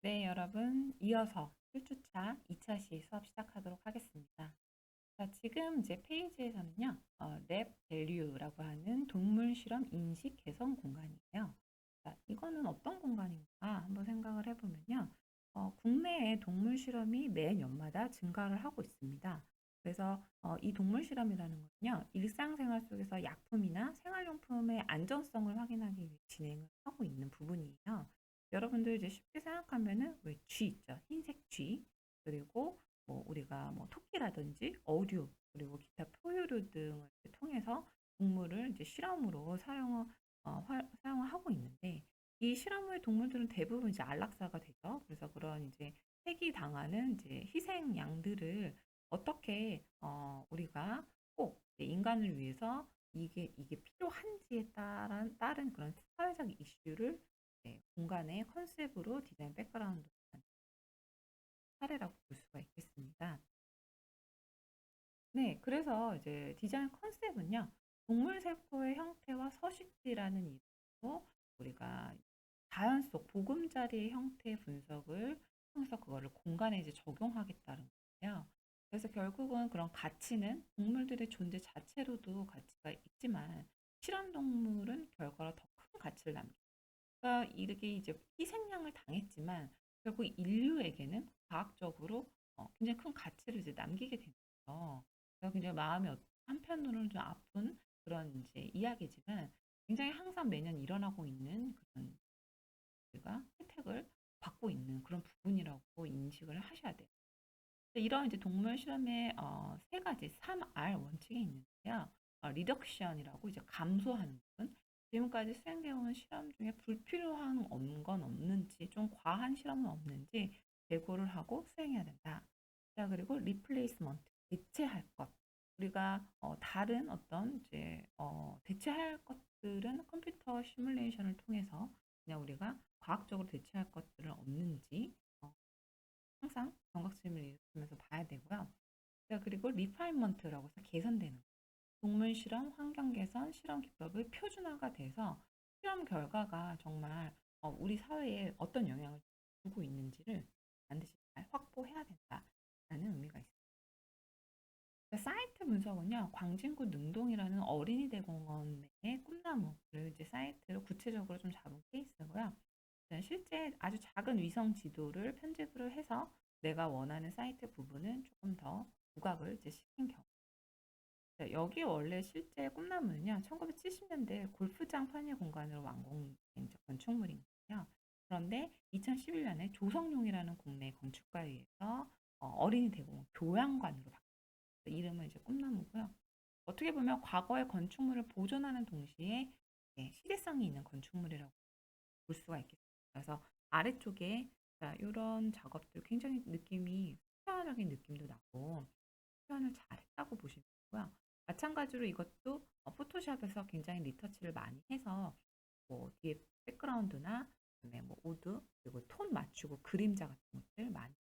네, 여러분, 이어서 1주차 2차 시 수업 시작하도록 하겠습니다. 자, 지금 이제 페이지에서는요, 랩 밸류라고 하는 동물 실험 인식 개선 공간이에요. 자, 이거는 어떤 공간인가 한번 생각을 해보면요. 국내에 동물 실험이 매년마다 증가를 하고 있습니다. 그래서 이 동물 실험이라는 것은요, 일상생활 속에서 약품이나 생활용품의 안전성을 확인하기 위해 진행을 하고 있는 부분이에요. 여러분들 이제 쉽게 생각하면은 왜 쥐 있죠? 흰색 쥐. 그리고 뭐 우리가 뭐 토끼라든지 어류 그리고 기타 포유류 등을 통해서 동물을 이제 실험으로 사용을 하고 있는데 이 실험의 동물들은 대부분 이제 안락사가 되죠. 그래서 그런 이제 폐기 당하는 이제 희생 양들을 어떻게 우리가 꼭 인간을 위해서 이게 필요한지에 따른 그런 사회적 이슈를 공간의 컨셉으로 디자인 백그라운드 사례라고 볼 수가 있겠습니다. 네, 그래서 이제 디자인 컨셉은요, 동물 세포의 형태와 서식지라는 이름으로 우리가 자연 속 보금자리의 형태 분석을 통해서 그거를 공간에 이제 적용하겠다는 거예요. 그래서 결국은 그런 가치는 동물들의 존재 자체로도 가치가 있지만 실험 동물은 결과로 더 큰 가치를 남겨요. 그러니까 이렇게 이제 희생양을 당했지만 결국 인류에게는 과학적으로 굉장히 큰 가치를 이제 남기게 되는 거죠. 그래서 굉장히 마음이 한편으로는 좀 아픈 그런 이제 이야기지만 굉장히 항상 매년 일어나고 있는 그런 우리가 혜택을 받고 있는 그런 부분이라고 인식을 하셔야 돼요. 이런 이제 동물 실험의 세 가지 3R 원칙이 있는데요. 리덕션이라고 이제 감소하는 부분. 지금까지 수행되어 온 실험 중에 불필요한 건 없는지, 좀 과한 실험은 없는지 재고를 하고 수행해야 된다. 자, 그리고 리플레이스먼트, 대체할 것. 우리가 다른 어떤 이제 대체할 것들은 컴퓨터 시뮬레이션을 통해서 그냥 우리가 과학적으로 대체할 것들은 없는지 항상 경각심을 일으키면서 봐야 되고요. 자, 그리고 리파인먼트라고 해서 개선되는 거. 동물 실험, 환경 개선, 실험 기법의 표준화가 돼서 실험 결과가 정말 우리 사회에 어떤 영향을 주고 있는지를 반드시 잘 확보해야 된다라는 의미가 있습니다. 사이트 분석은요, 광진구 능동이라는 어린이 대공원의 꿈나무를 이제 사이트로 구체적으로 좀 잡은 케이스고요. 실제 아주 작은 위성 지도를 편집을 해서 내가 원하는 사이트 부분은 조금 더 부각을 이제 시킨 경우. 여기 원래 실제 꿈나무는요, 1970년대 골프장 편의 공간으로 완공된 건축물인데요. 그런데 2011년에 조성용이라는 국내 건축가에 의해서 어린이 대공원 교양관으로 바뀌었어요. 이름은 이제 꿈나무고요. 어떻게 보면 과거의 건축물을 보존하는 동시에 시대성이 있는 건축물이라고 볼 수가 있겠습니다. 그래서 아래쪽에 이런 작업들 굉장히 느낌이 수학적인 느낌도 나고 표현을 잘했다고 보시면 되고요. 마찬가지로 이것도 포토샵에서 굉장히 리터치를 많이 해서 뭐 뒤에 백그라운드나 그다음에 뭐 우드 그리고 톤 맞추고 그림자 같은 것들 많이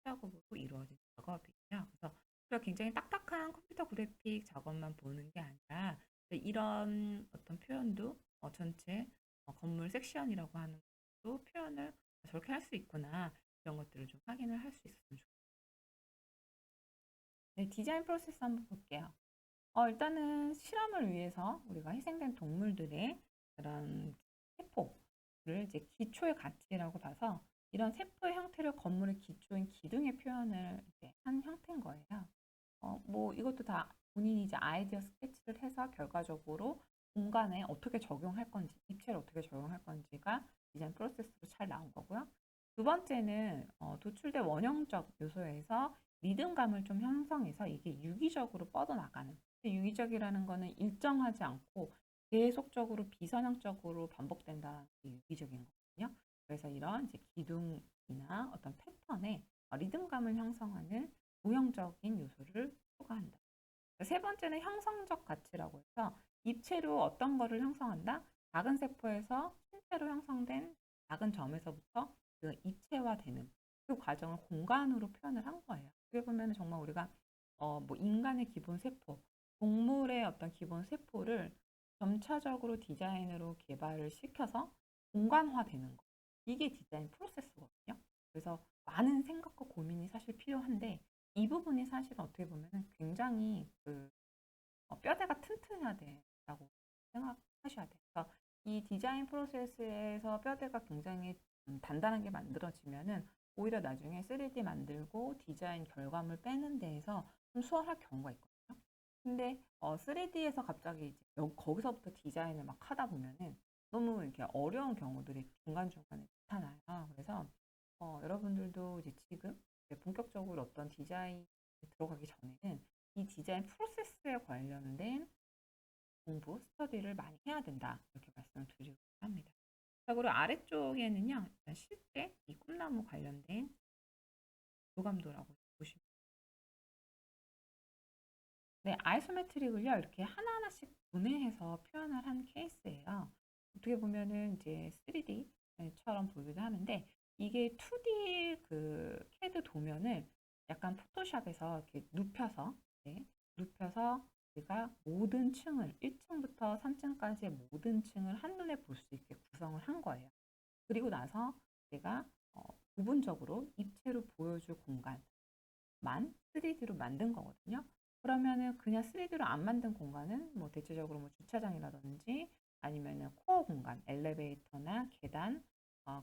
작업으로 이루어진 작업이에요. 그래서 우리가 굉장히 딱딱한 컴퓨터 그래픽 작업만 보는 게 아니라 이런 어떤 표현도 전체 건물 섹션이라고 하는 것도 표현을 저렇게 할 수 있구나 이런 것들을 좀 확인을 할 수 있었으면 좋겠어요. 네, 디자인 프로세스 한번 볼게요. 일단은 실험을 위해서 우리가 희생된 동물들의 그런 세포를 이제 기초의 가치라고 봐서 이런 세포의 형태를 건물의 기초인 기둥에 표현을 이제 한 형태인 거예요. 뭐 이것도 다 본인이 이제 아이디어 스케치를 해서 결과적으로 공간에 어떻게 적용할 건지, 입체를 어떻게 적용할 건지가 디자인 프로세스로 잘 나온 거고요. 두 번째는 도출된 원형적 요소에서 리듬감을 좀 형성해서 이게 유기적으로 뻗어나가는. 유기적이라는 거는 일정하지 않고 계속적으로 비선형적으로 반복된다는 게 유기적인 거거든요. 그래서 이런 이제 기둥이나 어떤 패턴에 리듬감을 형성하는 무형적인 요소를 추가한다. 세 번째는 형성적 가치라고 해서 입체로 어떤 거를 형성한다? 작은 세포에서 신체로 형성된 작은 점에서부터 그 입체화되는 그 과정을 공간으로 표현을 한 거예요. 어떻게 보면 정말 우리가 뭐 인간의 기본 세포, 동물의 어떤 기본 세포를 점차적으로 디자인으로 개발을 시켜서 공간화되는 거. 이게 디자인 프로세스거든요. 그래서 많은 생각과 고민이 사실 필요한데 이 부분이 사실 어떻게 보면은 굉장히 뼈대가 튼튼해야 된다고 생각하셔야 돼요. 그래서 이 디자인 프로세스에서 뼈대가 굉장히 단단하게 만들어지면은 오히려 나중에 3D 만들고 디자인 결과물 빼는 데에서 좀 수월할 경우가 있거든요. 근데 3D에서 갑자기 이제 거기서부터 디자인을 막 하다 보면은 너무 이렇게 어려운 경우들이 중간중간에 나타나요. 그래서 여러분들도 이제 지금 이제 본격적으로 어떤 디자인에 들어가기 전에는 이 디자인 프로세스에 관련된 공부, 스터디를 많이 해야 된다. 이렇게 말씀을 드리고 합니다. 자, 그리고 아래쪽에는요, 일단 실제 이 꿈나무 관련된 교감도라고 보시면 네, 아이소메트릭을요, 이렇게 하나하나씩 분해해서 표현을 한 케이스예요. 어떻게 보면은 이제 3D처럼 보기도 하는데, 이게 2D CAD 도면을 약간 포토샵에서 이렇게 눕혀서, 네, 눕혀서 우리가 모든 층을, 1층부터 3층까지의 모든 층을 한눈에 볼 수 있게 구성을 한 거예요. 그리고 나서 내가 부분적으로 입체로 보여줄 공간만 3D로 만든 거거든요. 그러면은 그냥 3D로 안 만든 공간은 뭐 대체적으로 뭐 주차장이라든지 아니면은 코어 공간, 엘리베이터나 계단,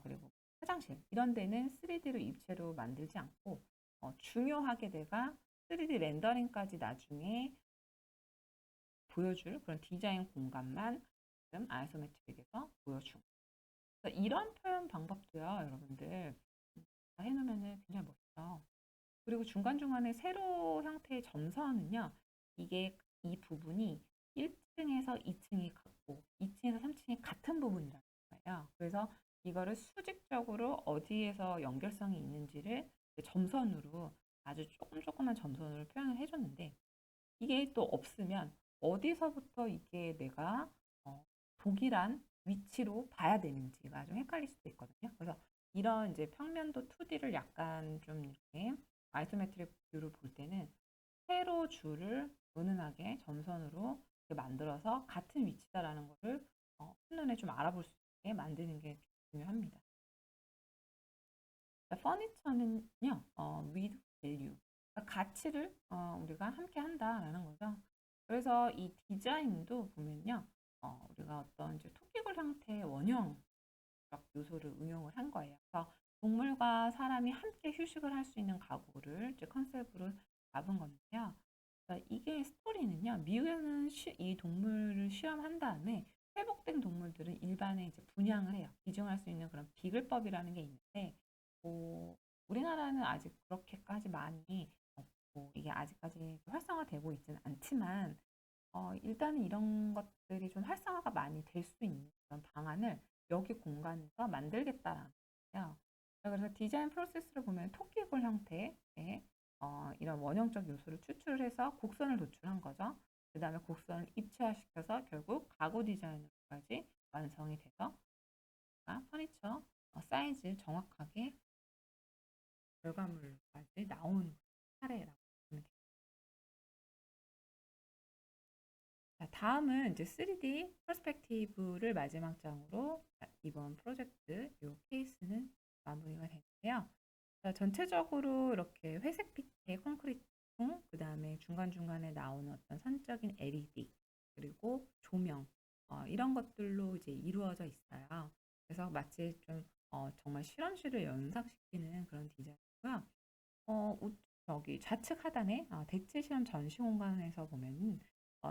그리고 화장실 이런 데는 3D로 입체로 만들지 않고 중요하게 내가 3D 렌더링까지 나중에 보여줄 그런 디자인 공간만 지금 아이소메트릭에서 보여준. 그래서 이런 표현 방법도요, 여러분들 해놓으면 굉장히 멋있어. 그리고 중간중간에 세로 형태의 점선은요, 이게 이 부분이 1층에서 2층이 같고 2층에서 3층이 같은 부분이라는 거예요. 그래서 이거를 수직적으로 어디에서 연결성이 있는지를 점선으로 아주 조금만 점선으로 표현을 해줬는데 이게 또 없으면 어디서부터 이게 내가 동일한 위치로 봐야 되는지가 좀 헷갈릴 수도 있거든요. 그래서 이런 이제 평면도 2D를 약간 좀 이렇게 아이소메트릭 뷰를 볼 때는 세로 줄을 은은하게 점선으로 만들어서 같은 위치다라는 것을 한눈에 좀 알아볼 수 있게 만드는 게 중요합니다. 퍼니처는요, with value. 그러니까 가치를 우리가 함께 한다라는 거죠. 그래서 이 디자인도 보면요, 우리가 어떤 이제 토끼굴 형태의 원형적 요소를 응용을 한 거예요. 그래서 동물과 사람이 함께 휴식을 할 수 있는 가구를 이제 컨셉으로 잡은 건데요. 그러니까 이게 스토리는요, 미국에는 이 동물을 실험한 다음에 회복된 동물들은 일반에 이제 분양을 해요. 기증할 수 있는 그런 비글법이라는 게 있는데, 뭐 우리나라는 아직 그렇게까지 많이 없고 이게 아직까지 활성화되고 있지는 않지만 일단은 이런 것들이 좀 활성화가 많이 될 수 있는 그런 방안을 여기 공간에서 만들겠다라는 거예요. 그래서 디자인 프로세스를 보면 토끼굴 형태의 이런 원형적 요소를 추출해서 곡선을 도출한 거죠. 그 다음에 곡선을 입체화시켜서 결국 가구 디자인으로까지 완성이 돼서 퍼니처 사이즈 정확하게 결과물까지 나온 사례라고 보면 돼요. 자, 다음은 이제 3D 퍼스펙티브를 마지막 장으로 이번 프로젝트 이 케이스는 마무리가 되는데요. 자, 전체적으로 이렇게 회색빛의 콘크리트 통, 그 다음에 중간중간에 나오는 어떤 선적인 LED, 그리고 조명, 이런 것들로 이제 이루어져 있어요. 그래서 마치 좀 정말 실험실을 연상시키는 그런 디자인이고요. 저기 좌측 하단에 대체 시험 전시 공간에서 보면은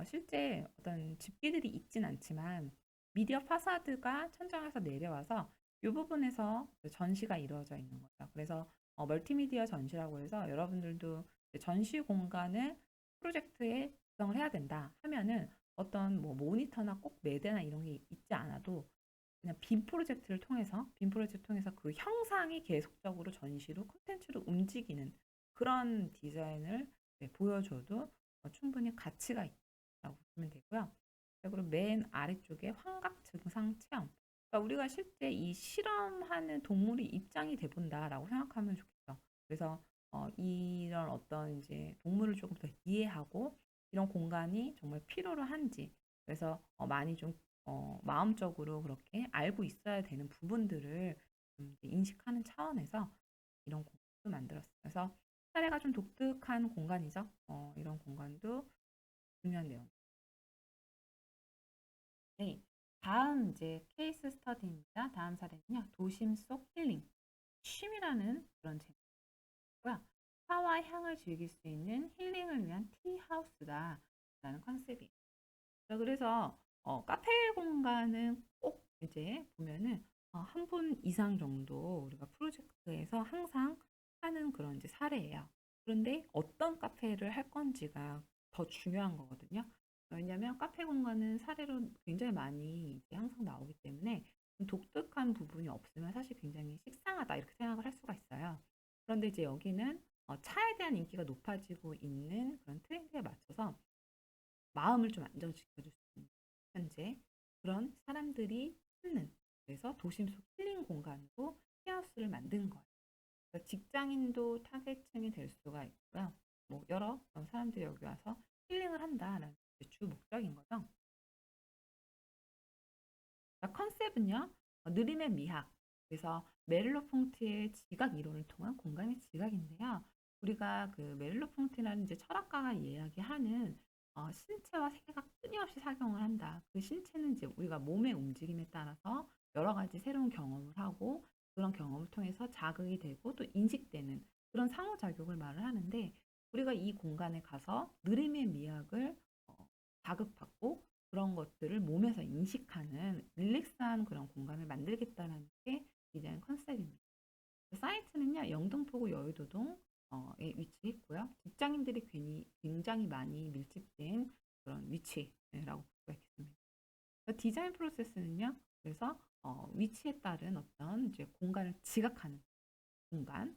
실제 어떤 집기들이 있진 않지만 미디어 파사드가 천장에서 내려와서 이 부분에서 전시가 이루어져 있는 거죠. 그래서 멀티미디어 전시라고 해서 여러분들도 전시 공간을 프로젝트에 구성을 해야 된다 하면은 어떤 뭐 모니터나 꼭 매대나 이런 게 있지 않아도 그냥 빔 프로젝트를 통해서 그 형상이 계속적으로 전시로 콘텐츠로 움직이는 그런 디자인을 보여줘도 충분히 가치가 있다고 보면 되고요. 그리고 맨 아래쪽에 환각 증상 체험. 그러니까 우리가 실제 이 실험하는 동물이 입장이 돼 본다라고 생각하면 좋겠죠. 그래서 이런 어떤 이제 동물을 조금 더 이해하고 이런 공간이 정말 필요로 한지 그래서 많이 좀 마음적으로 그렇게 알고 있어야 되는 부분들을 좀 이제 인식하는 차원에서 이런 공간도 만들었어요. 그래서 사례가 좀 독특한 공간이죠. 이런 공간도 중요한 내용. 네. 다음 이제 케이스 스터디입니다. 다음 사례는요. 도심 속 힐링. 쉼이라는 그런 제목이고요. 차와 향을 즐길 수 있는 힐링을 위한 티하우스다. 라는 컨셉이에요. 자, 그래서 카페 공간은 꼭 이제 보면은 한 분 이상 정도 우리가 프로젝트에서 항상 하는 그런 이제 사례예요. 그런데 어떤 카페를 할 건지가 더 중요한 거거든요. 왜냐하면 카페 공간은 사례로 굉장히 많이 이제 항상 나오기 때문에 좀 독특한 부분이 없으면 사실 굉장히 식상하다 이렇게 생각을 할 수가 있어요. 그런데 이제 여기는 차에 대한 인기가 높아지고 있는 그런 트렌드에 맞춰서 마음을 좀 안정시켜줄 수 있는 현재 그런 사람들이 찾는, 그래서 도심 속 힐링 공간으로 티하우스를 만든 거예요. 그러니까 직장인도 타겟층이 될 수가 있고요. 뭐 여러 사람들이 여기 와서 힐링을 한다라는 주 목적인 거죠. 컨셉은요, 느림의 미학. 그래서 메를로 퐁트의 지각 이론을 통한 공간의 지각인데요. 우리가 그 메를로 퐁트라는 이제 철학가가 이야기하는 신체와 세계가 끊임없이 작용을 한다. 그 신체는 이제 우리가 몸의 움직임에 따라서 여러 가지 새로운 경험을 하고 그런 경험을 통해서 자극이 되고 또 인식되는 그런 상호작용을 말을 하는데, 우리가 이 공간에 가서 느림의 미학을 자극받고 그런 것들을 몸에서 인식하는 릴렉스한 그런 공간을 만들겠다는 게 디자인 컨셉입니다. 사이트는요, 영등포구 여의도동에 위치해 있고요. 직장인들이 굉장히 많이 밀집된 그런 위치라고 볼 수가 있겠습니다. 디자인 프로세스는요, 그래서 위치에 따른 어떤 이제 공간을 지각하는 공간,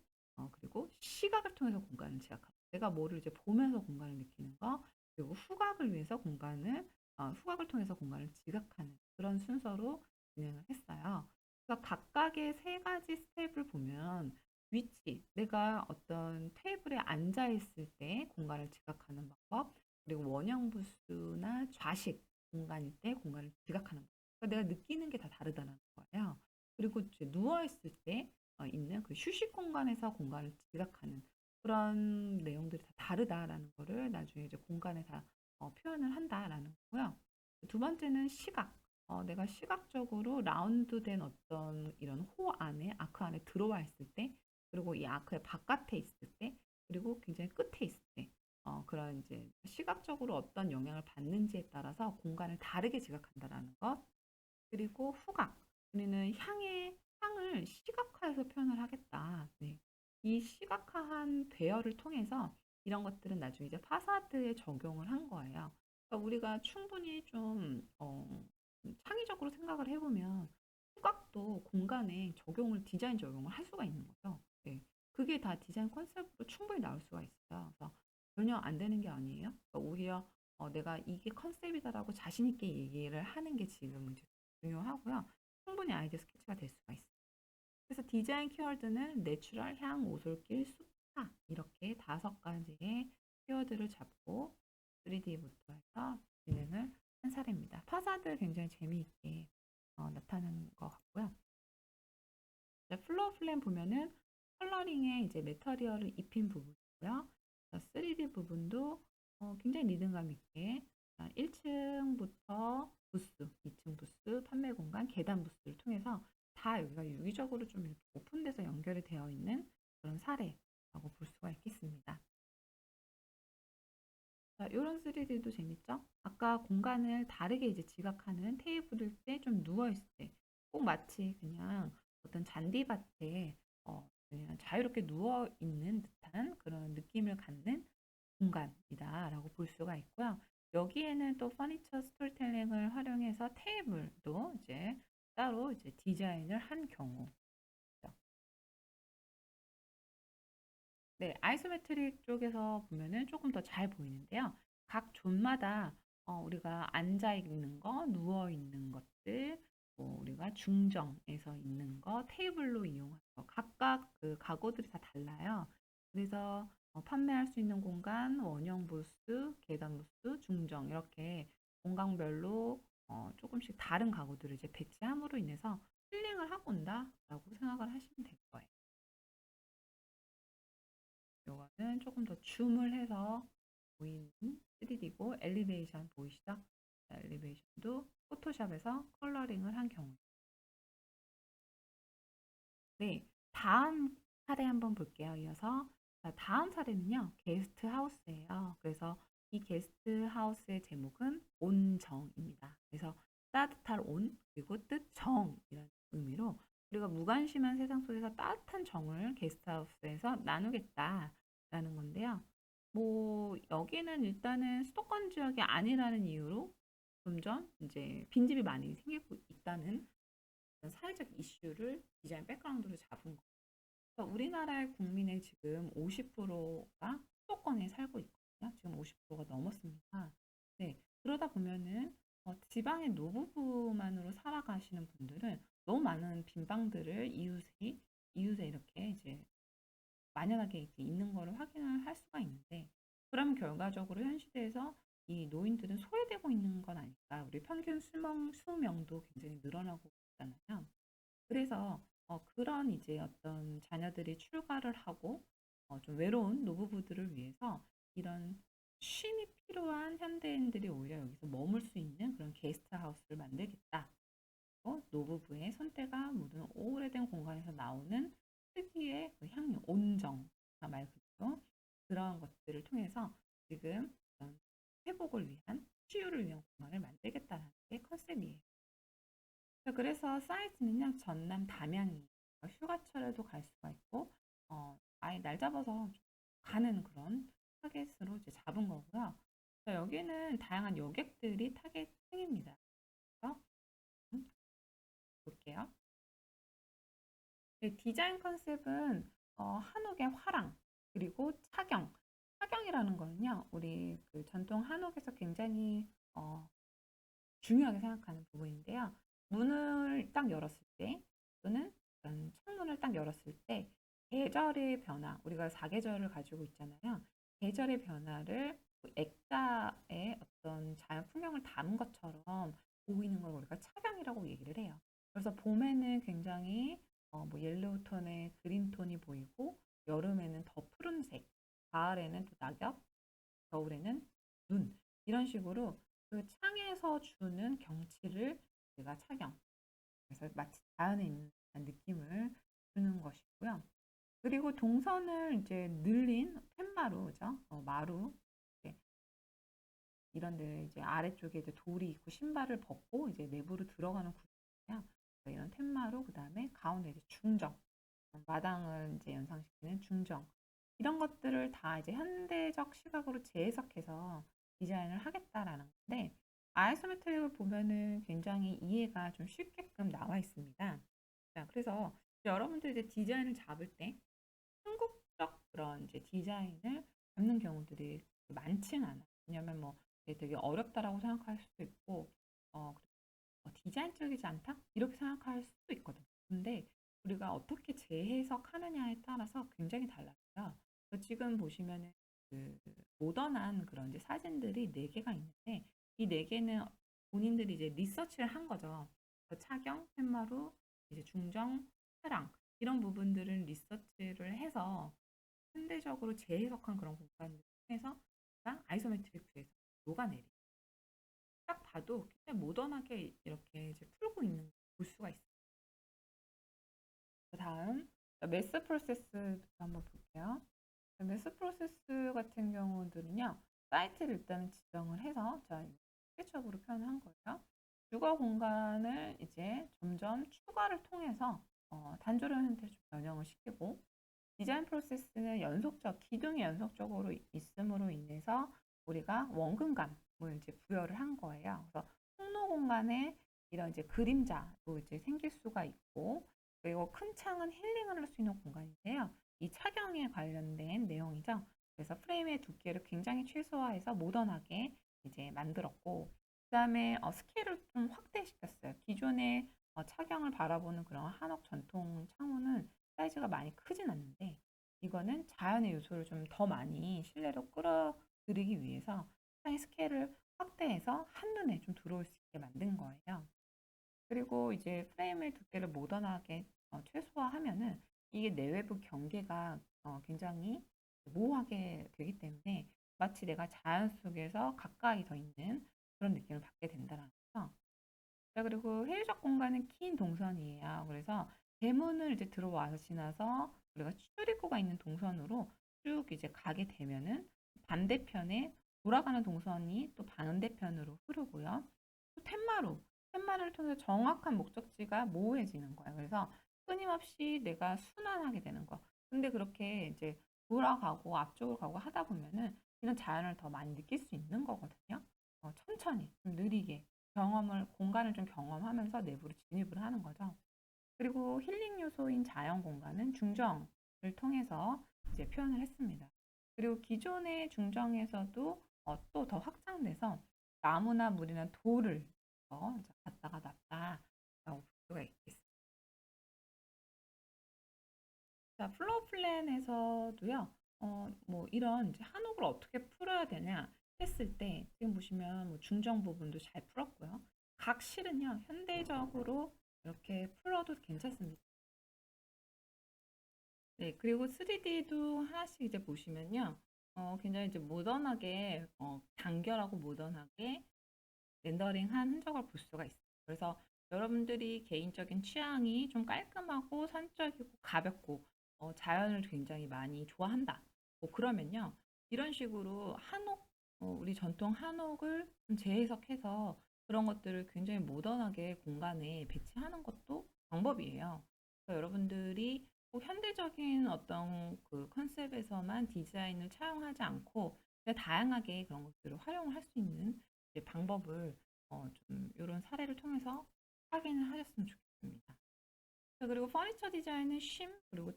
그리고 시각을 통해서 공간을 지각하고, 내가 뭐를 이제 보면서 공간을 느끼는 거, 그리고 후각을 위해서 후각을 통해서 공간을 지각하는 그런 순서로 진행을 했어요. 그래서 각각의 세 가지 스텝을 보면 위치, 내가 어떤 테이블에 앉아 있을 때 공간을 지각하는 방법, 그리고 원형 부스나 좌식 공간일 때 공간을 지각하는 방법. 그러니까 내가 느끼는 게 다 다르다는 거예요. 그리고 이제 누워 있을 때 있는 그 휴식 공간에서 공간을 지각하는 그런 내용들이 다 다르다라는 거를 나중에 이제 공간에 다 표현을 한다라는 거고요. 두 번째는 시각. 내가 시각적으로 라운드된 어떤 이런 호 안에, 아크 안에 들어와 있을 때, 그리고 이 아크의 바깥에 있을 때, 그리고 굉장히 끝에 있을 때, 그런 이제 시각적으로 어떤 영향을 받는지에 따라서 공간을 다르게 지각한다라는 것. 그리고 후각. 우리는 향을 시각화해서 표현을 하겠다. 네. 이 시각화한 배열을 통해서 이런 것들은 나중에 이제 파사드에 적용을 한 거예요. 그러니까 우리가 충분히 좀 창의적으로 생각을 해보면 후각도 공간에 디자인 적용을 할 수가 있는 거죠. 네. 그게 다 디자인 컨셉으로 충분히 나올 수가 있어요. 그래서 전혀 안 되는 게 아니에요. 그러니까 오히려 내가 이게 컨셉이다라고 자신 있게 얘기를 하는 게 지금 이제 중요하고요. 충분히 아이디어 스케치가 될 수가 있어요. 그래서 디자인 키워드는 내추럴, 향, 오솔길, 숲차 이렇게 5가지의 키워드를 잡고 3D부터 해서 진행을 한 사례입니다. 파사드 굉장히 재미있게 나타나는 것 같고요. 플로어 플랜 보면은 컬러링에 이제 메터리얼을 입힌 부분이고요. 3D 부분도 굉장히 리듬감 있게 1층부터 부스, 2층 부스, 판매 공간, 계단 부스를 통해서 다 여기가 유기적으로 좀 이렇게 오픈돼서 연결이 되어 있는 그런 사례라고 볼 수가 있겠습니다. 자, 이런 3D도 재밌죠? 아까 공간을 다르게 이제 지각하는 테이블일 때 좀 누워있을 때 꼭 마치 그냥 어떤 잔디밭에 그냥 자유롭게 누워있는 듯한 그런 느낌을 갖는 공간이다라고 볼 수가 있고요. 여기에는 또 퍼니처 스토리텔링을 활용해서 테이블도 이제 따로 이제 디자인을 한 경우. 네, 아이소메트릭 쪽에서 보면은 조금 더 잘 보이는데요. 각 존마다 우리가 앉아 있는 거, 누워 있는 것들, 뭐 우리가 중정에서 있는 거, 테이블로 이용한 거, 각각 그 가구들이 다 달라요. 그래서 판매할 수 있는 공간, 원형 부스, 계단 부스, 중정 이렇게 공간별로 조금씩 다른 가구들을 이제 배치함으로 인해서 힐링을 하고 온다라고 생각을 하시면 될 거예요. 요거는 조금 더 줌을 해서 보이는 3D고 엘리베이션 보이시죠? 엘리베이션도 포토샵에서 컬러링을 한 경우. 네, 다음 사례 한번 볼게요. 이어서 다음 사례는요, 게스트 하우스예요. 그래서 이 게스트 하우스의 제목은 온정입니다. 그래서 따뜻할 온 그리고 뜻 정이라는 의미로 우리가 무관심한 세상 속에서 따뜻한 정을 게스트하우스에서 나누겠다라는 건데요. 뭐 여기는 일단은 수도권 지역이 아니라는 이유로 점점 이제 빈집이 많이 생기고 있다는 사회적 이슈를 디자인 백그라운드로 잡은 거예요. 그래서 우리나라의 국민의 지금 50%가 수도권에 살고 있거든요. 지금 50%가 넘었습니다. 네, 그러다 보면은 지방의 노부부만으로 살아가시는 분들은 너무 많은 빈방들을 이웃에 이렇게 이제 만연하게 이렇게 있는 거를 확인을 할 수가 있는데, 그러면 결과적으로 현 시대에서 이 노인들은 소외되고 있는 건 아닐까? 우리 평균 수명도 굉장히 늘어나고 있잖아요. 그래서 그런 이제 어떤 자녀들이 출가를 하고 좀 외로운 노부부들을 위해서 이런 쉼이 필요한 현대인들이 오히려 여기서 머물 수 있는 그런 게스트 하우스를 만들겠다. 노부부의 손때가 묻은 오래된 공간에서 나오는 특유의 그 향유, 온정 말 그대로 그런 것들을 통해서 지금 어떤 회복을 위한 치유를 위한 공간을 만들겠다는 게 컨셉이에요. 그래서 사이즈는요, 전남 담양이 휴가철에도 갈 수가 있고, 아예 날 잡아서 가는 그런 타겟으로 이제 잡은 거고요. 여기는 다양한 여객들이 타겟층입니다. 그래서 볼게요. 네, 디자인 컨셉은 한옥의 화랑 그리고 차경. 차경이라는 거는요, 우리 그 전통 한옥에서 굉장히 중요하게 생각하는 부분인데요. 문을 딱 열었을 때 또는 창문을 딱 열었을 때 계절의 변화, 우리가 사계절을 가지고 있잖아요. 계절의 변화를 그 액자에 어떤 자연 풍경을 담은 것처럼 보이는 걸 우리가 차경이라고 얘기를 해요. 그래서 봄에는 굉장히 뭐 옐로우 톤의 그린 톤이 보이고, 여름에는 더 푸른색, 가을에는 또 낙엽, 겨울에는 눈, 이런 식으로 그 창에서 주는 경치를 우리가 차경, 그래서 마치 자연에 있는 느낌을 주는 것이고요. 그리고 동선을 이제 늘린 팻마루, 그죠? 마루, 이런 데 이제 아래쪽에 이제 돌이 있고 신발을 벗고 이제 내부로 들어가는 구조예요. 이런 팻마루, 그 다음에 가운데 이제 중정, 마당을 이제 연상시키는 중정, 이런 것들을 다 이제 현대적 시각으로 재해석해서 디자인을 하겠다라는 건데, 아이소메트릭을 보면은 굉장히 이해가 좀 쉽게끔 나와 있습니다. 자, 그래서 여러분들 이제 디자인을 잡을 때 한국적 그런 이제 디자인을 잡는 경우들이 많지는 않아요. 왜냐면 뭐 이게 되게 어렵다라고 생각할 수도 있고, 디자인적이지 않다? 이렇게 생각할 수도 있거든요. 근데 우리가 어떻게 재해석하느냐에 따라서 굉장히 달라요. 그래서 지금 보시면은 그 모던한 그런 이제 사진들이 4개가 있는데, 이 4개는 본인들이 이제 리서치를 한 거죠. 그래서 차경, 팻마루, 이제 중정, 차랑, 이런 부분들을 리서치를 해서 현대적으로 재해석한 그런 공간을 통해서 아이소메트릭 뷰에서 녹아내리. 딱 봐도 굉장히 모던하게 이렇게 이제 풀고 있는 걸 볼 수가 있어요. 다음 매스 프로세스 한번 볼게요. 매스 프로세스 같은 경우들은요, 사이트를 일단 지정을 해서 자 스케치업으로 표현한 거예요. 주거 공간을 이제 점점 추가를 통해서 단조로운 형태로 좀 변형을 시키고, 디자인 프로세스는 기둥이 연속적으로 있음으로 인해서 우리가 원근감을 이제 부여를 한 거예요. 그래서 통로 공간에 이런 이제 그림자도 이제 생길 수가 있고, 그리고 큰 창은 힐링을 할 수 있는 공간인데요. 이 차경에 관련된 내용이죠. 그래서 프레임의 두께를 굉장히 최소화해서 모던하게 이제 만들었고, 그다음에 스케일을 좀 확대시켰어요. 기존의 차경을 바라보는 그런 한옥 전통 창호는 사이즈가 많이 크진 않는데, 이거는 자연의 요소를 좀 더 많이 실내로 끌어들이기 위해서 창의 스케일을 확대해서 한눈에 좀 들어올 수 있게 만든 거예요. 그리고 이제 프레임의 두께를 모던하게 최소화하면은 이게 내외부 경계가 굉장히 모호하게 되기 때문에 마치 내가 자연 속에서 가까이 더 있는 그런 느낌을 받게 된다는 거죠. 자, 그리고 회의적 공간은 긴 동선이에요. 그래서 대문을 이제 들어와서 지나서 우리가 출입구가 있는 동선으로 쭉 이제 가게 되면은 반대편에 돌아가는 동선이 또 반대편으로 흐르고요. 또 툇마루를 통해서 정확한 목적지가 모호해지는 거예요. 그래서 끊임없이 내가 순환하게 되는 거. 근데 그렇게 이제 돌아가고 앞쪽으로 가고 하다 보면은 이런 자연을 더 많이 느낄 수 있는 거거든요. 천천히, 좀 느리게. 공간을 좀 경험하면서 내부로 진입을 하는 거죠. 그리고 힐링 요소인 자연 공간은 중정을 통해서 이제 표현을 했습니다. 그리고 기존의 중정에서도 또 더 확장돼서 나무나 물이나 돌을 이제 갖다가 놨다라고 볼 수가 있겠습니다. 자, 플로어 플랜에서도요, 뭐 이런 이제 한옥을 어떻게 풀어야 되냐 했을 때 지금 보시면 뭐 중정 부분도 잘 풀었고요. 각 실은요, 현대적으로 이렇게 풀어도 괜찮습니다. 네, 그리고 3D도 하나씩 이제 보시면요, 굉장히 이제 모던하게, 간결하고 모던하게 렌더링한 흔적을 볼 수가 있어요. 그래서 여러분들이 개인적인 취향이 좀 깔끔하고 산적이고 가볍고 자연을 굉장히 많이 좋아한다. 뭐 그러면요. 이런 식으로 우리 전통 한옥을 좀 재해석해서 그런 것들을 굉장히 모던하게 공간에 배치하는 것도 방법이에요. 그래서 여러분들이 꼭 현대적인 어떤 그 컨셉에서만 디자인을 차용하지 않고 그냥 다양하게 그런 것들을 활용을 할 수 있는 이제 방법을 좀 이런 사례를 통해서 확인을 하셨으면 좋겠습니다. 자, 그리고 퍼니처 디자인은 쉼, 그리고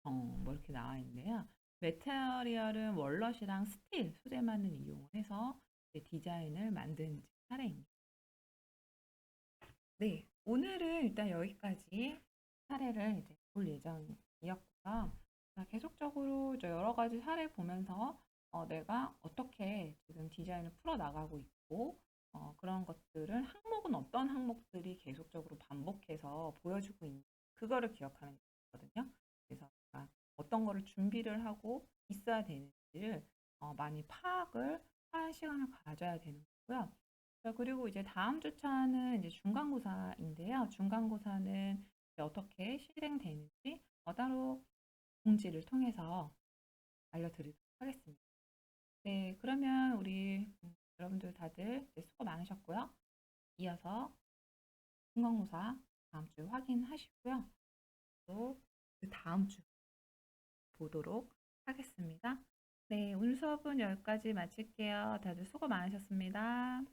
뭐 이렇게 나와 있는데요. 메테리얼은 월넛이랑 스틸 소재만을 이용을 해서 이제 디자인을 만든 사례입니다. 네, 오늘은 일단 여기까지 사례를 이제 볼 예정이었고요. 자, 계속적으로 이제 여러 가지 사례 보면서 내가 어떻게 지금 디자인을 풀어 나가고 있고 그런 것들을 항목은 어떤 항목들이 계속적으로 반복해서 보여주고 있는 그거를 기억하면 되거든요. 그래서 내가 어떤 거를 준비를 하고 있어야 되는지를 많이 파악을 하는 시간을 가져야 되는 거고요. 자, 그리고 이제 다음 주차는 이제 중간고사인데요. 중간고사는 이제 어떻게 실행되는지 따로 공지를 통해서 알려드리도록 하겠습니다. 네, 그러면 우리 여러분들 다들 이제 수고 많으셨고요. 이어서 중간고사 다음 주 확인하시고요. 또 그 다음 주 보도록 하겠습니다. 네, 오늘 수업은 여기까지 마칠게요. 다들 수고 많으셨습니다.